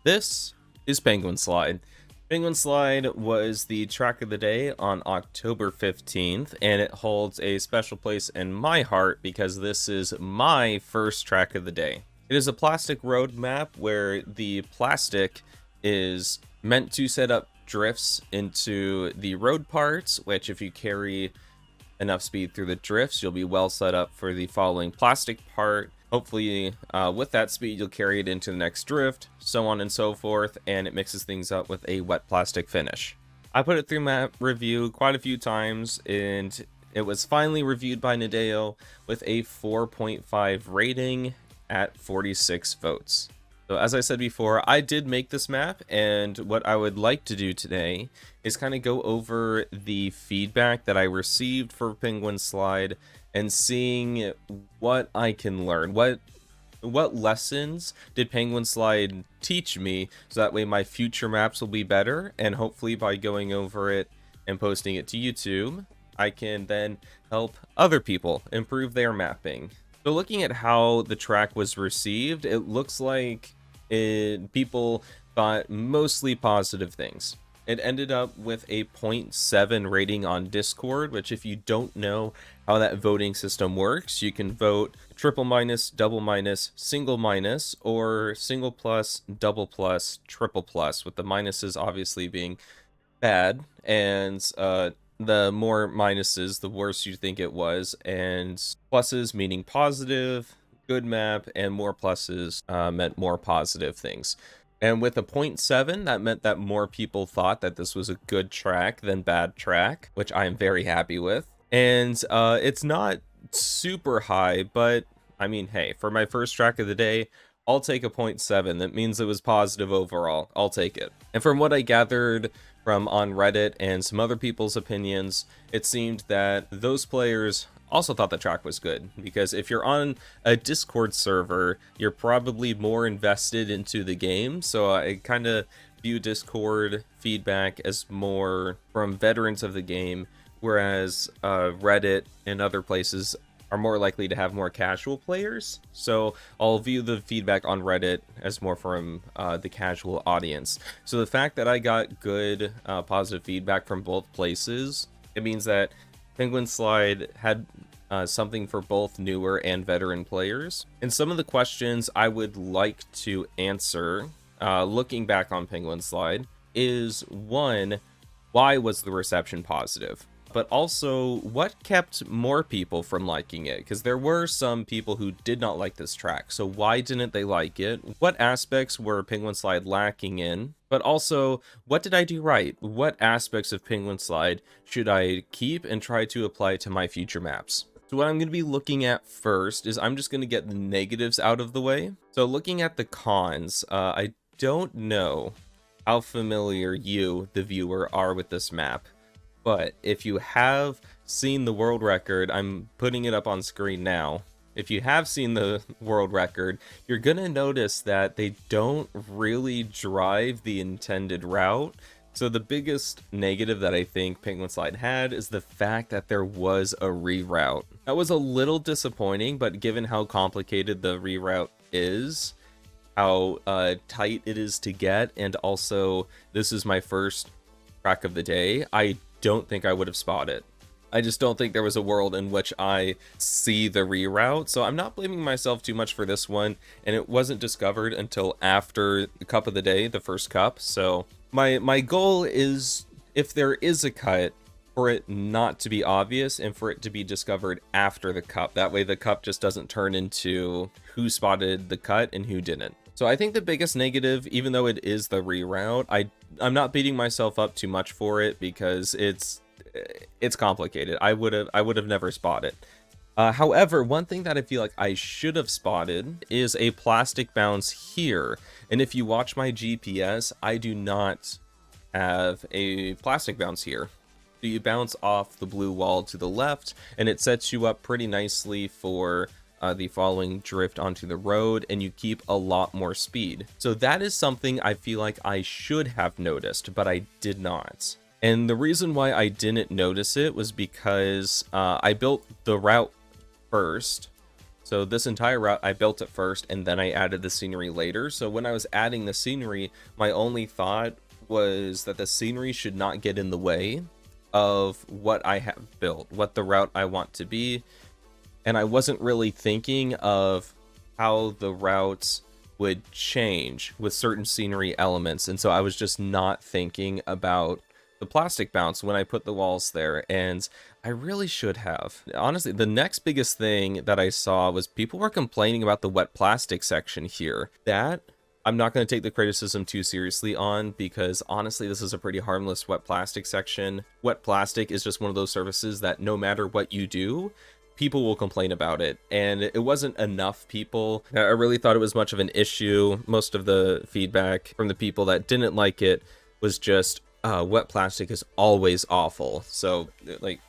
This is Penguin Slide. Penguin Slide was the track of the day on October 15th, and it holds a special place in my heart because this is my first track of the day. It is a plastic road map where the plastic is meant to set up drifts into the road parts, which if you carry enough speed through the drifts, you'll be well set up for the following plastic part. Hopefully, with that speed, you'll carry it into the next drift, so on and so forth, and it mixes things up with a wet plastic finish. I put it through map review quite a few times, and it was finally reviewed by Nadeo with a 4.5 rating at 46 votes. So as I said before, I did make this map, and what I would like to do today is kind of go over the feedback that I received for Penguin Slide and seeing what I can learn. What lessons did Penguin Slide teach me, so that way my future maps will be better, and hopefully by going over it and posting it to YouTube, I can then help other people improve their mapping. So looking at how the track was received, it looks like people thought mostly positive things. It ended up with a 0.7 rating on Discord, which if you don't know how that voting system works, you can vote triple minus, double minus, single minus, or single plus, double plus, triple plus, with the minuses obviously being bad, and the more minuses, the worse you think it was, and pluses meaning positive, good map, and more pluses meant more positive things. And with a 0.7, that meant that more people thought that this was a good track than bad track, which I am very happy with. And it's not super high, but I mean, hey, for my first track of the day, I'll take a 0.7. That means it was positive overall. I'll take it. And from what I gathered from on Reddit and some other people's opinions, it seemed that those players also thought the track was good, because if you're on a Discord server, you're probably more invested into the game. So I kind of view Discord feedback as more from veterans of the game, whereas Reddit and other places are more likely to have more casual players. So I'll view the feedback on Reddit as more from the casual audience. So the fact that I got good positive feedback from both places, it means that Penguin Slide had something for both newer and veteran players. And some of the questions I would like to answer, looking back on Penguin Slide, is one, why was the reception positive? But also, what kept more people from liking it? Because there were some people who did not like this track, so why didn't they like it? What aspects were Penguin Slide lacking in? But also, what did I do right? What aspects of Penguin Slide should I keep and try to apply to my future maps? So what I'm going to be looking at first is I'm just going to get the negatives out of the way. So looking at the cons, I don't know how familiar you, the viewer, are with this map. But if you have seen the world record, I'm putting it up on screen now. If you have seen the world record, you're going to notice that they don't really drive the intended route. So the biggest negative that I think Penguin Slide had is the fact that there was a reroute. That was a little disappointing, but given how complicated the reroute is, how tight it is to get, and also this is my first track of the day, I don't think I would have spotted. I just don't think there was a world in which I see the reroute, so I'm not blaming myself too much for this one, and it wasn't discovered until after the cup of the day, the first cup. So my goal is, if there is a cut, for it not to be obvious and for it to be discovered after the cup. That way the cup just doesn't turn into who spotted the cut and who didn't. So I think the biggest negative, even though it is the reroute, I'm not beating myself up too much for it because it's complicated. I would have never spotted. However, one thing that I feel like I should have spotted is a plastic bounce here. And if you watch my GPS, I do not have a plastic bounce here. So you bounce off the blue wall to the left, and it sets you up pretty nicely for the following drift onto the road, and you keep a lot more speed. So that is something I feel like I should have noticed, but I did not. And the reason why I didn't notice it was because I built the route first. So this entire route, I built it first, and then I added the scenery later. So when I was adding the scenery, my only thought was that the scenery should not get in the way of what I have built, what the route I want to be. And I wasn't really thinking of how the routes would change with certain scenery elements. And so I was just not thinking about the plastic bounce when I put the walls there, and I really should have. Honestly, the next biggest thing that I saw was people were complaining about the wet plastic section here. That I'm not going to take the criticism too seriously on, because honestly, this is a pretty harmless wet plastic section. Wet plastic is just one of those surfaces that no matter what you do, people will complain about it, and it wasn't enough people. I really thought it was much of an issue. Most of the feedback from the people that didn't like it was just, wet plastic is always awful. So, like,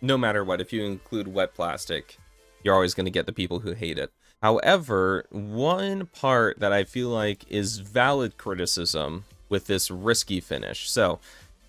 no matter what, if you include wet plastic, you're always going to get the people who hate it. However, one part that I feel like is valid criticism with this risky finish. So,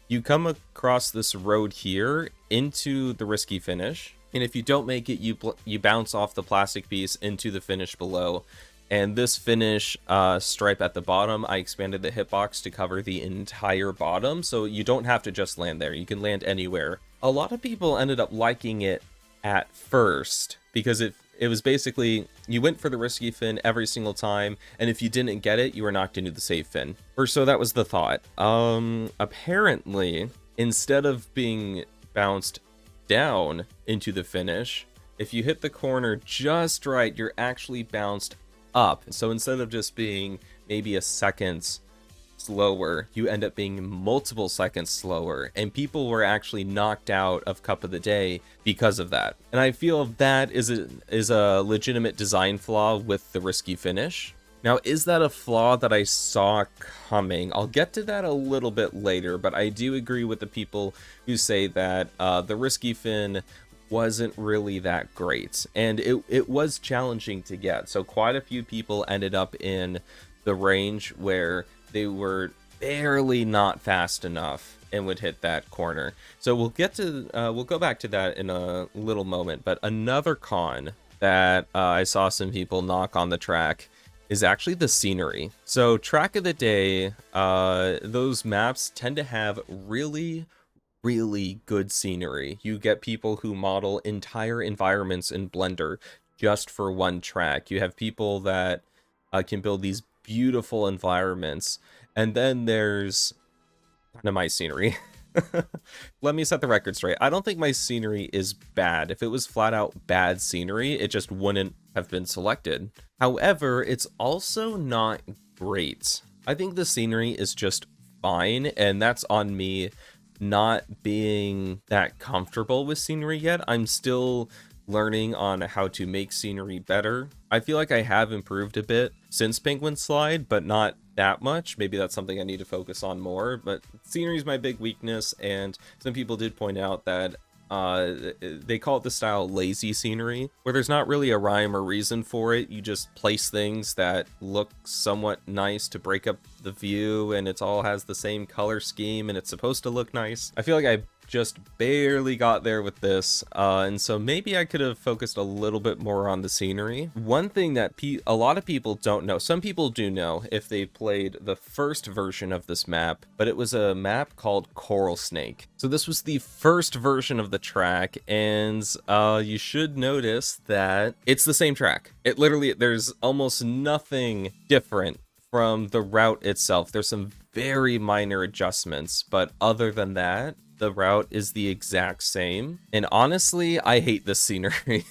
you come across this road here into the risky finish, and if you don't make it, you bounce off the plastic piece into the finish below. And this finish stripe at the bottom, I expanded the hitbox to cover the entire bottom, so you don't have to just land there. You can land anywhere. A lot of people ended up liking it at first, because it was basically, you went for the risky fin every single time, and if you didn't get it, you were knocked into the safe fin. Or so that was the thought. Apparently, instead of being bounced down into the finish, if you hit the corner just right, you're actually bounced up. So instead of just being maybe a second slower, you end up being multiple seconds slower, and people were actually knocked out of Cup of the Day because of that. And I feel that is a legitimate design flaw with the risky finish. Now, is that a flaw that I saw coming? I'll get to that a little bit later, but I do agree with the people who say that the risky fin wasn't really that great, and it was challenging to get. So quite a few people ended up in the range where they were barely not fast enough and would hit that corner. So we'll go back to that in a little moment. But another con that I saw some people knock on the track is actually the scenery. So Track of the Day, those maps tend to have really good scenery. You get people who model entire environments in Blender just for one track. You have people that can build these beautiful environments, and then there's kind of my scenery. Let me set the record straight. I don't think my scenery is bad. If it was flat out bad scenery, it just wouldn't have been selected. However, it's also not great. I think the scenery is just fine, and that's on me not being that comfortable with scenery yet. I'm still learning on how to make scenery better. I feel like I have improved a bit since Penguin Slide, but not that much. Maybe that's something I need to focus on more, but scenery is my big weakness, and some people did point out that they call it the style lazy scenery, where there's not really a rhyme or reason for it. You just place things that look somewhat nice to break up the view, and it all has the same color scheme, and it's supposed to look nice. I feel like I just barely got there with this, and so maybe I could have focused a little bit more on the scenery. One thing that a lot of people don't know, some people do know if they played the first version of this map, but it was a map called Coral Snake. So this was the first version of the track, and you should notice that it's the same track. It literally, there's almost nothing different from the route itself. There's some very minor adjustments, but other than that, the route is the exact same. And honestly, I hate this scenery.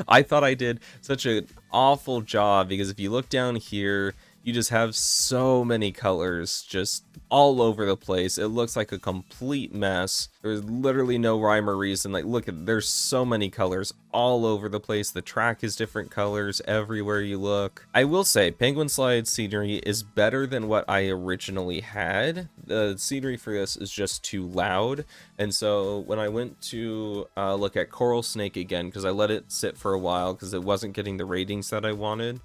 I thought I did such an awful job, because if you look down here, you just have so many colors just all over the place. It looks like a complete mess. There's literally no rhyme or reason. Like, look at, there's so many colors all over the place. The track is different colors everywhere you look. I will say Penguin Slide scenery is better than what I originally had. The scenery for this is just too loud, and so when I went to look at Coral Snake again, because I let it sit for a while because it wasn't getting the ratings that I wanted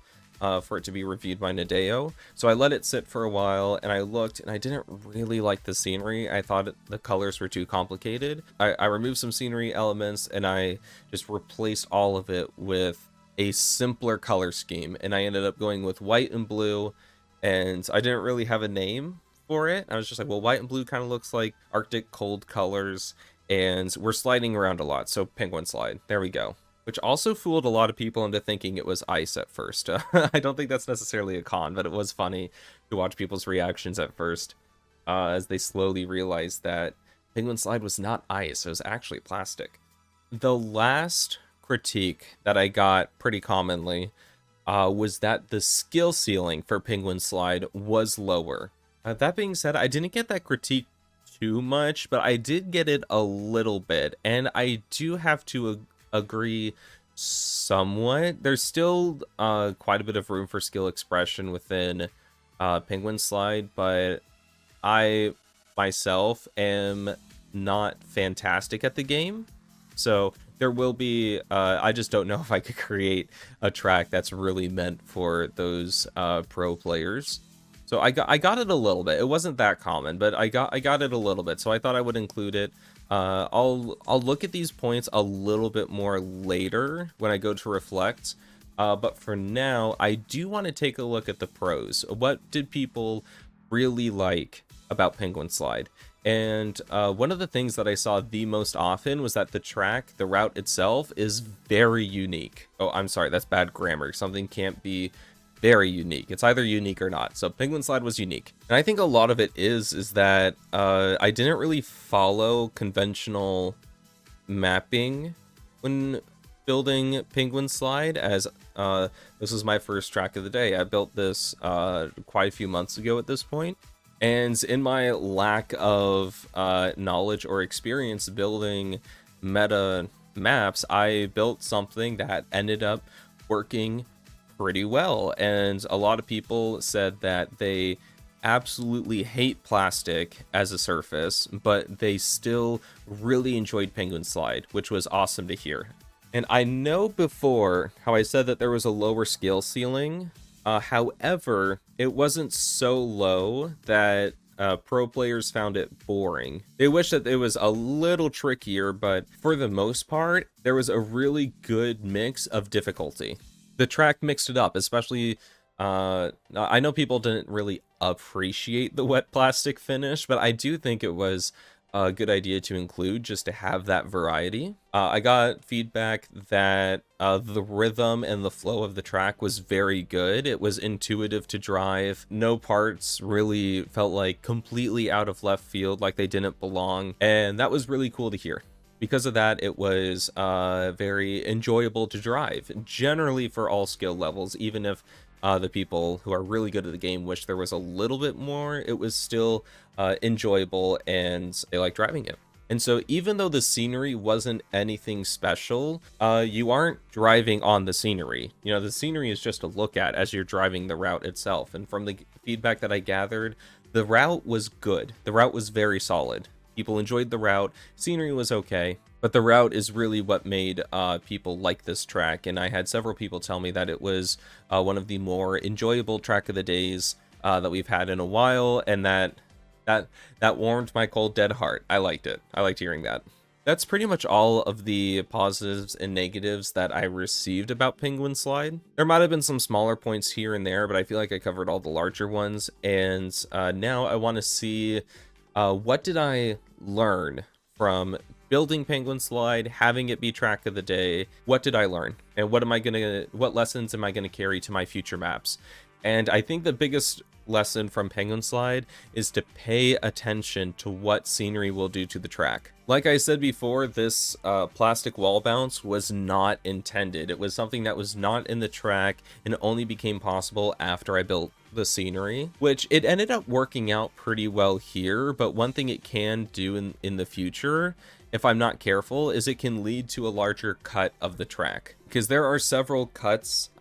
for it to be reviewed by Nadeo. So I let it sit for a while, and I looked, and I didn't really like the scenery. I thought the colors were too complicated. I removed some scenery elements, and I just replaced all of it with a simpler color scheme, and I ended up going with white and blue, and I didn't really have a name for it. I was just like, well, white and blue kind of looks like Arctic cold colors, and we're sliding around a lot, so penguin slide. There we go. Which also fooled a lot of people into thinking it was ice at first. I don't think that's necessarily a con, but it was funny to watch people's reactions at first as they slowly realized that penguin slide was not ice, it was actually plastic. The last critique that I got pretty commonly was that the skill ceiling for penguin slide was lower. That being said, I didn't get that critique too much, but I did get it a little bit, and I do have to agree somewhat. There's still quite a bit of room for skill expression within penguin slide, but I myself am not fantastic at the game, so there will be I just don't know if I could create a track that's really meant for those pro players. So I got it a little bit. It wasn't that common, but I got it a little bit, so I thought I would include it. I'll look at these points a little bit more later when I go to reflect, but for now I do want to take a look at the pros. What did people really like about penguin slide? And one of the things that I saw the most often was that the track, the route itself, is very unique. Oh, I'm sorry, that's bad grammar. Something can't be very unique. It's either unique or not. So penguin slide was unique. And I think a lot of it is that I didn't really follow conventional mapping when building penguin slide, as this was my first track of the day. I built this quite a few months ago at this point. And in my lack of knowledge or experience building meta maps, I built something that ended up working pretty well. And a lot of people said that they absolutely hate plastic as a surface, but they still really enjoyed penguin slide, which was awesome to hear. And I know before how I said that there was a lower skill ceiling. However, it wasn't so low that pro players found it boring. They wish that it was a little trickier, but for the most part, there was a really good mix of difficulty. The track mixed it up, especially, I know people didn't really appreciate the wet plastic finish, but I do think it was a good idea to include just to have that variety. I got feedback that the rhythm and the flow of the track was very good. It was intuitive to drive. No parts really felt like completely out of left field, like they didn't belong. And that was really cool to hear. Because of that, it was very enjoyable to drive, generally for all skill levels. Even if the people who are really good at the game wish there was a little bit more, it was still enjoyable and they like driving it. And so even though the scenery wasn't anything special, you aren't driving on the scenery. You know, the scenery is just a look at as you're driving the route itself. And from the feedback that I gathered, the route was good. The route was very solid. People enjoyed the route, scenery was okay, but the route is really what made people like this track. And I had several people tell me that it was one of the more enjoyable track of the days that we've had in a while, and that warmed my cold dead heart. I liked it. I liked hearing that. That's pretty much all of the positives and negatives that I received about Penguin Slide. There might have been some smaller points here and there, but I feel like I covered all the larger ones. And now I want to see what did I learn from building Penguin Slide, having it be track of the day. What did I learn? And what lessons am I gonna carry to my future maps? And I think the biggest lesson from Penguin Slide is to pay attention to what scenery will do to the track. Like I said before, this plastic wall bounce was not intended. It was something that was not in the track and only became possible after I built the scenery, which it ended up working out pretty well here. But one thing it can do in the future, if I'm not careful, is it can lead to a larger cut of the track, because there are several cuts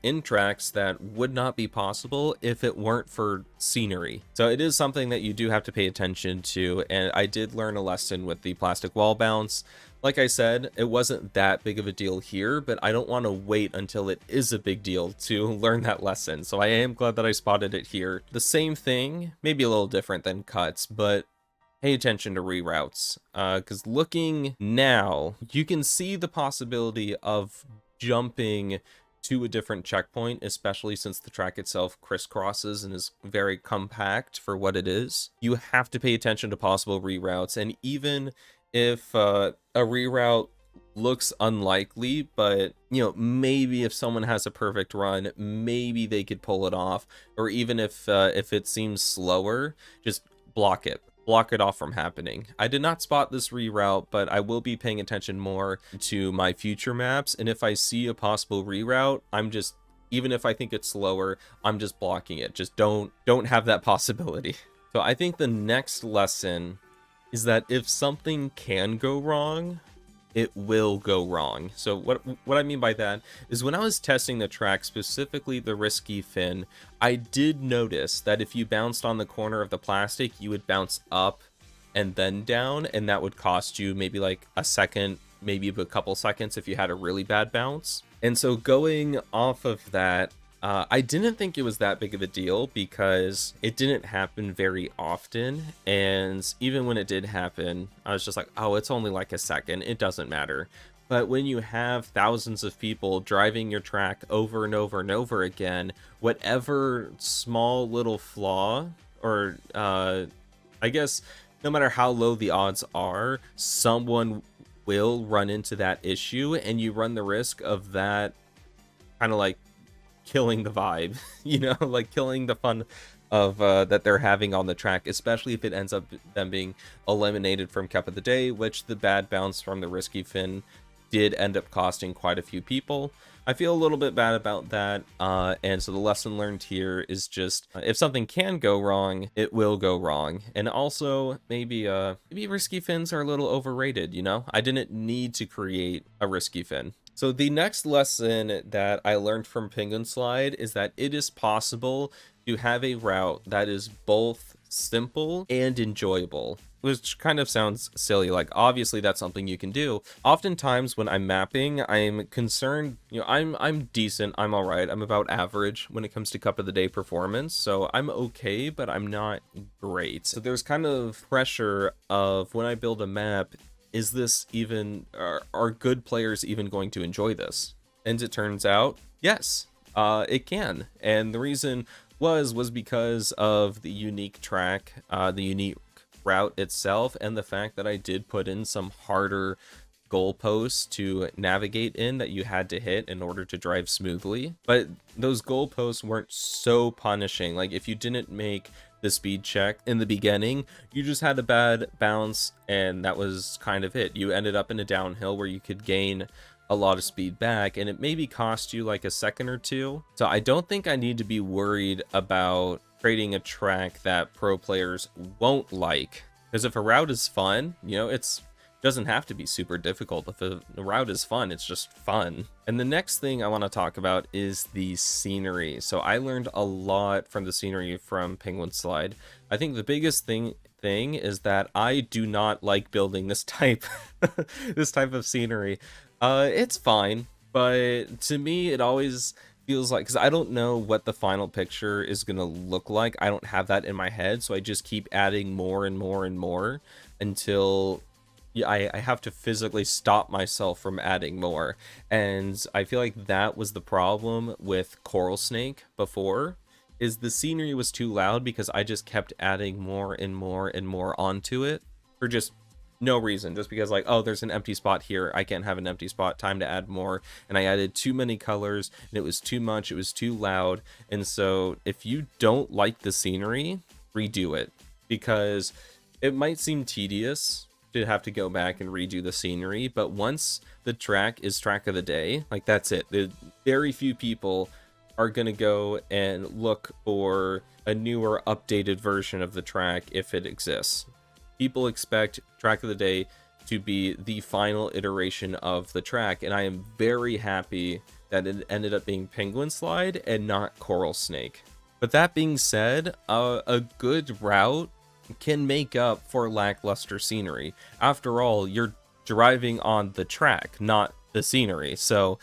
in tracks that would not be possible if it weren't for scenery. So it is something that you do have to pay attention to, and I did learn a lesson with the plastic wall bounce. Like I said, it wasn't that big of a deal here, but I don't want to wait until it is a big deal to learn that lesson. So I am glad that I spotted it here. The same thing, maybe a little different than cuts, but pay attention to reroutes, because looking now, you can see the possibility of jumping to a different checkpoint, especially since the track itself crisscrosses and is very compact for what it is. You have to pay attention to possible reroutes, and even if a reroute looks unlikely, but maybe if someone has a perfect run, maybe they could pull it off, or even if it seems slower, just block it off from happening. I did not spot this reroute, but I will be paying attention more to my future maps, and if I see a possible reroute, even if I think it's slower, I'm just blocking it. Just don't have that possibility. So I think the next lesson is that if something can go wrong, it will go wrong. So what I mean by that is, when I was testing the track, specifically the risky fin, I did notice that if you bounced on the corner of the plastic, you would bounce up and then down, and that would cost you maybe like a second, maybe a couple seconds if you had a really bad bounce. And so going off of that, I didn't think it was that big of a deal because it didn't happen very often, and even when it did happen, I was just like, oh, it's only like a second, it doesn't matter. But when you have thousands of people driving your track over and over and over again, whatever small little flaw, or I guess no matter how low the odds are, someone will run into that issue, and you run the risk of that kind of like killing the vibe, like killing the fun of that they're having on the track, especially if it ends up them being eliminated from Cup of the Day, which the bad bounce from the risky fin did end up costing quite a few people. I feel a little bit bad about that, and so the lesson learned here is just, if something can go wrong, it will go wrong. And also, maybe risky fins are a little overrated, I didn't need to create a risky fin. So the next lesson that I learned from Penguin Slide is that it is possible to have a route that is both simple and enjoyable, which kind of sounds silly. Like, obviously that's something you can do. Oftentimes when I'm mapping, I'm concerned, I'm decent, I'm all right, I'm about average when it comes to Cup of the Day performance, so I'm okay, but I'm not great. So there's kind of pressure of, when I build a map, is this even, are good players even going to enjoy this? And it turns out, yes, it can. And the reason was because of the unique track, the unique route itself, and the fact that I did put in some harder goalposts to navigate in that you had to hit in order to drive smoothly. But those goalposts weren't so punishing. Like, if you didn't make the speed check in the beginning, you just had a bad bounce, and that was kind of it. You ended up in a downhill where you could gain a lot of speed back, and it maybe cost you like a second or two. So I don't think I need to be worried about creating a track that pro players won't like, because if a route is fun, it's doesn't have to be super difficult. If the route is fun, it's just fun. And the next thing I want to talk about is the scenery. So I learned a lot from the scenery from Penguin Slide. I think the biggest thing is that I do not like building this type this type of scenery. It's fine, but to me it always feels like, because I don't know what the final picture is gonna look like, I don't have that in my head, so I just keep adding more and more and more until I have to physically stop myself from adding more. And I feel like that was the problem with Coral Snake before, is the scenery was too loud because I just kept adding more and more and more onto it for just no reason, just because, like, oh, there's an empty spot here, I can't have an empty spot, time to add more. And I added too many colors, and it was too much, it was too loud. And so if you don't like the scenery, redo it, because it might seem tedious to have to go back and redo the scenery, but once the track is track of the day, like, that's it. Very few people are gonna go and look for a newer, updated version of the track if it exists. People expect track of the day to be the final iteration of the track, and I am very happy that it ended up being Penguin Slide and not Coral Snake. But that being said, a good route can make up for lackluster scenery. After all, you're driving on the track, not the scenery. So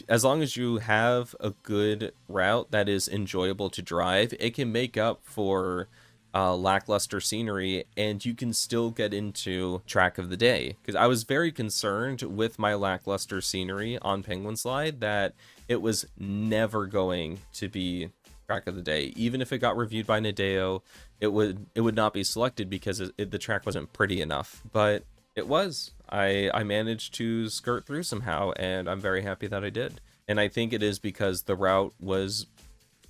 as long as you have a good route that is enjoyable to drive, it can make up for lackluster scenery, and you can still get into track of the day. Because I was very concerned with my lackluster scenery on Penguin Slide that it was never going to be track of the day. Even if it got reviewed by Nadeo, it would not be selected because the track wasn't pretty enough. But it was. I managed to skirt through somehow, and I'm very happy that I did. And I think it is because the route was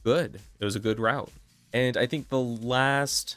good. It was a good route. And I think the last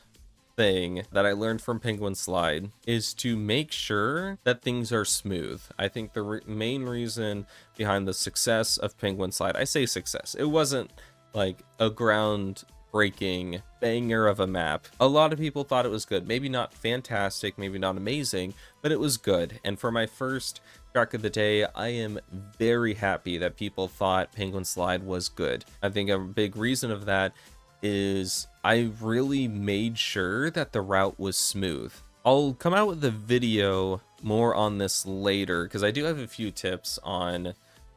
thing that I learned from Penguin Slide is to make sure that things are smooth. I think the main reason behind the success of Penguin Slide, I say success, it wasn't like a groundbreaking banger of a map. A lot of people thought it was good. Maybe not fantastic, maybe not amazing, but it was good. And for my first track of the day, I am very happy that people thought Penguin Slide was good. I think a big reason of that is I really made sure that the route was smooth. I'll come out with a video more on this later because I do have a few tips on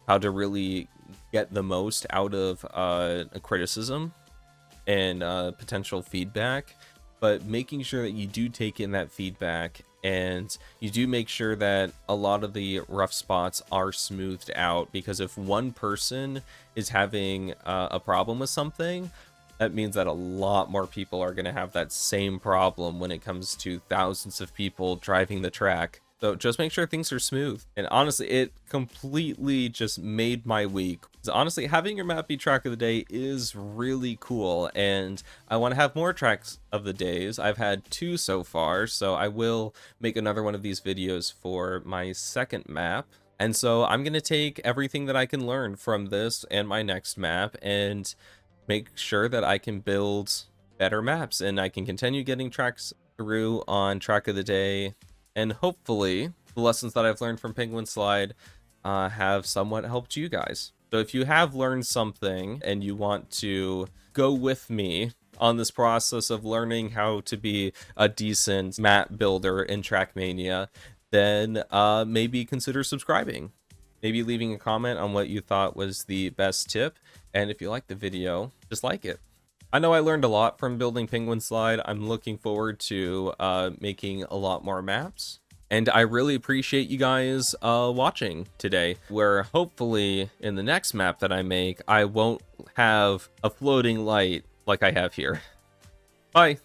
how to really get the most out of a criticism and potential feedback, but making sure that you do take in that feedback and you do make sure that a lot of the rough spots are smoothed out, because if one person is having a problem with something, that means that a lot more people are going to have that same problem when it comes to thousands of people driving the track. So just make sure things are smooth. And honestly, it completely just made my week. So honestly, having your map be track of the day is really cool. And I want to have more tracks of the days. I've had 2 so far, so I will make another one of these videos for my second map. And so I'm going to take everything that I can learn from this and my next map and make sure that I can build better maps and I can continue getting tracks through on track of the day. And hopefully the lessons that I've learned from Penguin Slide have somewhat helped you guys. So if you have learned something and you want to go with me on this process of learning how to be a decent map builder in Trackmania, then maybe consider subscribing. Maybe leaving a comment on what you thought was the best tip. And if you like the video, just like it. I know I learned a lot from building Penguin Slide. I'm looking forward to making a lot more maps. And I really appreciate you guys watching today, where hopefully in the next map that I make, I won't have a floating light like I have here. Bye.